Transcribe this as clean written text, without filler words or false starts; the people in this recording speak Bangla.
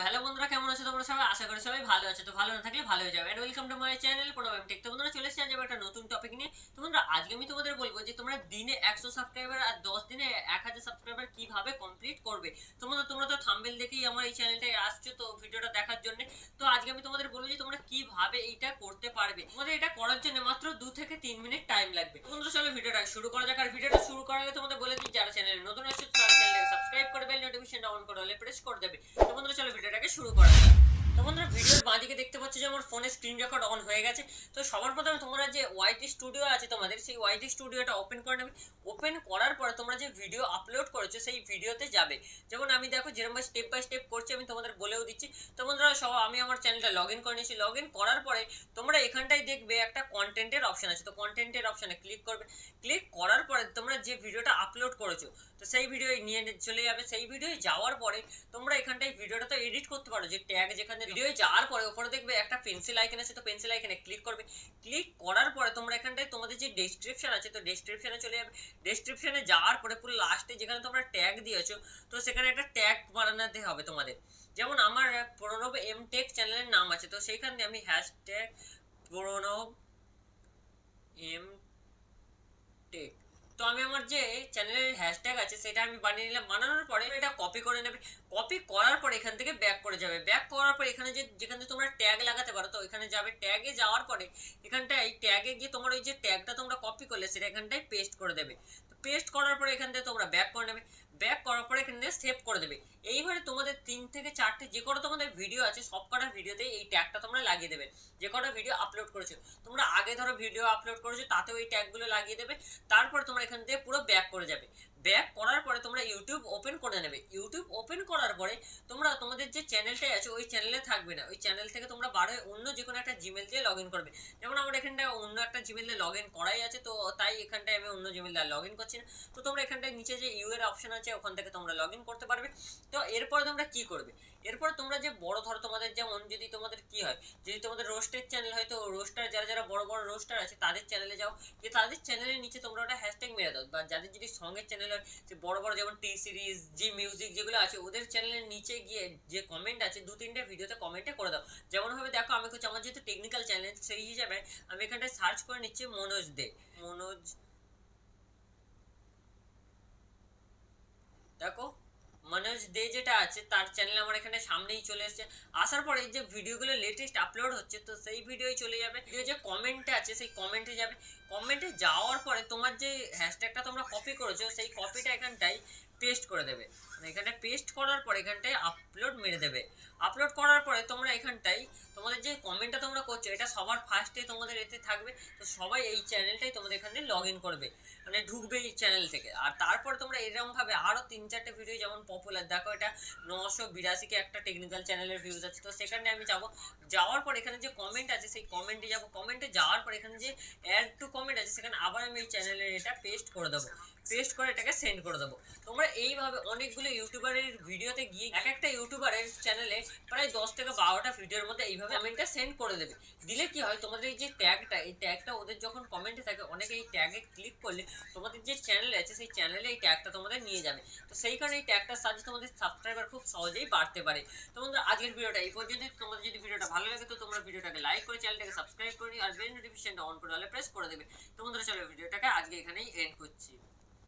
হ্যালো বন্ধুরা, কেমন আছো তোমরা সবাই? আশা করি সবাই ভালো আছো। তো ভালো না থাকলে ভালো হয়ে যাবে। And welcome to my channel Pranab tech. তো বন্ধুরা চলে এসেছি আজ আবার একটা নতুন টপিক নিয়ে। তো বন্ধুরা আজকে আমি তোমাদের বলবো যে তোমরা দিনে 100 সাবস্ক্রাইবার আর 10 দিনে 1000 সাবস্ক্রাইবার কিভাবে কমপ্লিট করবে। তোমরা তো থাম্বনেল দেখেই আমার এই চ্যানেলটায় আসছো তো ভিডিওটা দেখার জন্য। তো আজকে আমি তোমাদের বলবো যে তোমরা কিভাবে এইটা করতে পারবে। তোমাদের এটা করার জন্য মাত্র 2 থেকে 3 মিনিট টাইম লাগবে। তো বন্ধুরা চলো ভিডিওটা শুরু করা যাক। আর ভিডিওটা শুরু করার আগে তোমাদের বলে দিই, যারা চ্যানেলে নতুন আসছে তারা চ্যানেলটাকে সাবস্ক্রাইব করে বেল নোটিফিকেশনটা অন করে হলে প্রেস করে দেবে। তো বন্ধুরা চলো ভিডিওটাকে শুরু করা যাক। তো বন্ধুরা ভিডিওর বাঁদিকে দেখতে পাচ্ছ যে আমার ফোনে স্ক্রিন রেকর্ড অন হয়ে গেছে। তো সবার প্রথমে তোমরা যে ওয়াইটি স্টুডিও আছে তোমাদের, সেই ওয়াইটি স্টুডিওটা ওপেন করে নেবে। ওপেন করার পরে তোমরা যে ভিডিও আপলোড করেছো সেই ভিডিওতে যাবে। যেমন আমি দেখো যেরকম স্টেপ বাই স্টেপ করছি, আমি তোমাদের বলেও দিচ্ছি। তো বন্ধুরা সব আমি আমার চ্যানেলটা লগ ইন করে নিয়েছি। লগ ইন করার পরে তোমরা এখানটায় দেখবে একটা কন্টেন্টের অপশন আছে। তো কন্টেন্টের অপশানে ক্লিক করবে। ক্লিক করার পরে তোমরা যে ভিডিওটা আপলোড করেছো তো সেই ভিডিও নিয়ে চলে যাবে। সেই ভিডিও যাওয়ার পরে তোমরা এখানটায় ভিডিওটা তো এডিট করতে পারো, যে ট্যাগ যেখানে ভিডিও যাওয়ার পরে ওপরে দেখবে একটা পেন্সিল আইকন আছে। তো পেন্সিল আইকনে ক্লিক করবে। ক্লিক করার পরে তোমরা এখানটায় তোমাদের যে ডেসক্রিপশন আছে তো ডেসক্রিপশনে চলে যাবে। ডেসক্রিপশনে যাওয়ার পরে পুরো লাস্টে যেখানে তোমরা ট্যাগ দিয়েছো তো সেখানে একটা ট্যাগ বানাতে হবে তোমাদের। যেমন আমার প্রণব এম টেক চ্যানেলের নাম আছে, তো সেইখানে আমি হ্যাশট্যাগ প্রণব এম টেক, তো আমি আমার যে চ্যানেলের হ্যাশট্যাগ আছে সেটা আমি বানিয়ে নিলাম। বানানোর পরে এটা কপি করে নেবে। কপি করার পর এখান থেকে ব্যাক করে যাবে। ব্যাক করার পর এখানে যেখানে তোমরা ট্যাগ লাগাতে পারো তো এখানে যাবে। ট্যাগে যাওয়ার পরে এখানটায় ট্যাগে গিয়ে তোমার ওই যে ট্যাগটা তোমরা কপি করলে সেটা এখানটায় পেস্ট করে দেবে। তো পেস্ট করার পরে এখান থেকে তোমরা ব্যাক করে নেবে। ব্যাক করার পরে এখানে সেভ করে দেবে। এইভাবে তোমাদের 3 থেকে 4টে যে কটা তোমাদের ভিডিও আছে সব কটা ভিডিওতে এই ট্যাগটা তোমরা লাগিয়ে দেবে। যে কটা ভিডিও আপলোড করেছো তোমরা আগে ধরো ভিডিও আপলোড করেছো তাতেও এই ট্যাগগুলো লাগিয়ে দেবে। তারপর তোমরা এখান থেকে পুরো ব্যাক করে যাবে। ব্যাক করার পরে তোমরা ইউটিউব ওপেন করে নেবে। ইউটিউব ওপেন করার পরে তোমরা তোমাদের যে চ্যানেলটাই আছে ওই চ্যানেলে থাকবে না। ওই চ্যানেল থেকে তোমরা বার হয়ে অন্য যে কোনো একটা জিমেল দিয়ে লগ ইন করবে। যেমন আমার এখানটায় অন্য একটা জিমেল দিয়ে লগ ইন করাই আছে, তো তাই এখানটায় আমি অন্য জিমেল দিয়ে লগ ইন করছি না। তো তোমরা এখানটায় নিচে যে ইউ এর অপশন আছে ওখান থেকে তোমরা লগ ইন করতে পারবে। তো এরপরে তোমরা কি করবে, এরপর তোমরা যে বড় ধরো তোমাদের যেমন যদি তোমাদের কি হয়, যদি তোমাদের রোস্টের চ্যানেল হয় তো রোস্টার যারা যারা বড় বড় রোস্টার আছে তাদের চ্যানেলে যাও। যে তাদের চ্যানেলের নিচে তোমরা ওটা হ্যাশট্যাগ মেরে দাও। বা যাদের যদি সঙ্গের চ্যানেল হয়, যে বড় বড় যেমন টি সিরিজ জি মিউজিক যেগুলো আছে ওদের চ্যানেলের নিচে গিয়ে যে কমেন্ট আছে 2-3টে ভিডিওতে কমেন্টে করে দাও। যেমন ভাবে দেখো আমি করছি, আমার যেহেতু টেকনিক্যাল চ্যানেল সেই হিসাবে আমি এখানটায় সার্চ করে নিচ্ছি মনোজ দে। মনোজ দেখো মনোজ দে যেটা আছে তার চ্যানেল আমার এখানে সামনেই চলে এসেছে। আসার পরে যে ভিডিওগুলো লেটেস্ট আপলোড হচ্ছে তো সেই ভিডিওই চলে যাবে। ভিডিও যে কমেন্টে আছে সেই কমেন্টে যাবে। কমেন্টে যাওয়ার পরে তোমার যে হ্যাশট্যাগটা তোমরা কপি করেছো সেই কপিটা এখানটায় পেস্ট করে দেবে। মানে এখানে পেস্ট করার পর এখানটায় আপলোড মেরে দেবে। আপলোড করার পরে তোমরা এখানটায় তোমাদের যে কমেন্টটা তোমরা করছো এটা সবার ফার্স্টে তোমাদের এতে থাকবে। তো সবাই এই চ্যানেলটাই তোমাদের এখানে লগ ইন করবে, মানে ঢুকবে এই চ্যানেল থেকে। আর তারপরে তোমরা এরকম ভাবে আরো 3-4টে ভিডিও যেমন পপুলার দেখো এটা 982 কে একটা টেকনিক্যাল চ্যানেলের ভিউজ আছে, তো সেখানে আমি যাবো। যাওয়ার পর এখানে যে কমেন্ট আছে সেই কমেন্টে যাবো। কমেন্টে যাওয়ার পর এখানে যে অ্যাড টু কমেন্ট আছে সেখানে আবার আমি এই চ্যানেলের এটা পেস্ট করে দেবো। পেস্ট করে এটাকে সেন্ড করে দেবো। তোমরা এইভাবে অনেকগুলো ইউটিউবারের ভিডিওতে গিয়ে এক একটা ইউটিউবারের চ্যানেলে প্রায় 10 থেকে 12টা ভিডিওর মধ্যে এইভাবে কমেন্টটা সেন্ড করে দেবে। দিলে কি হয়, তোমাদের এই যে ট্যাগটা এই ট্যাগটা ওদের যখন কমেন্টে থাকে অনেকে এই ট্যাগে ক্লিক করলে তোমাদের যে চ্যানেল আছে সেই চ্যানেলে এই ট্যাগটা তোমাদের নিয়ে যাবে। তো সেই কারণে এই ট্যাগটার সাহায্যে তোমাদের সাবস্ক্রাইবার খুব সহজেই বাড়তে পারে। তো বন্ধুরা আজকের ভিডিওটা এই পর্যন্ত। তোমাদের যদি ভিডিওটা ভালো লাগে তো তোমরা ভিডিওটাকে লাইক করে চ্যানেলটাকে সাবস্ক্রাইব করে নিও আর বেল নোটিফিকেশনটা অন করে প্রেস করে দেবে। তো বন্ধুরা চলো ভিডিওটাকে আজকে এখানেই এন্ড করছি।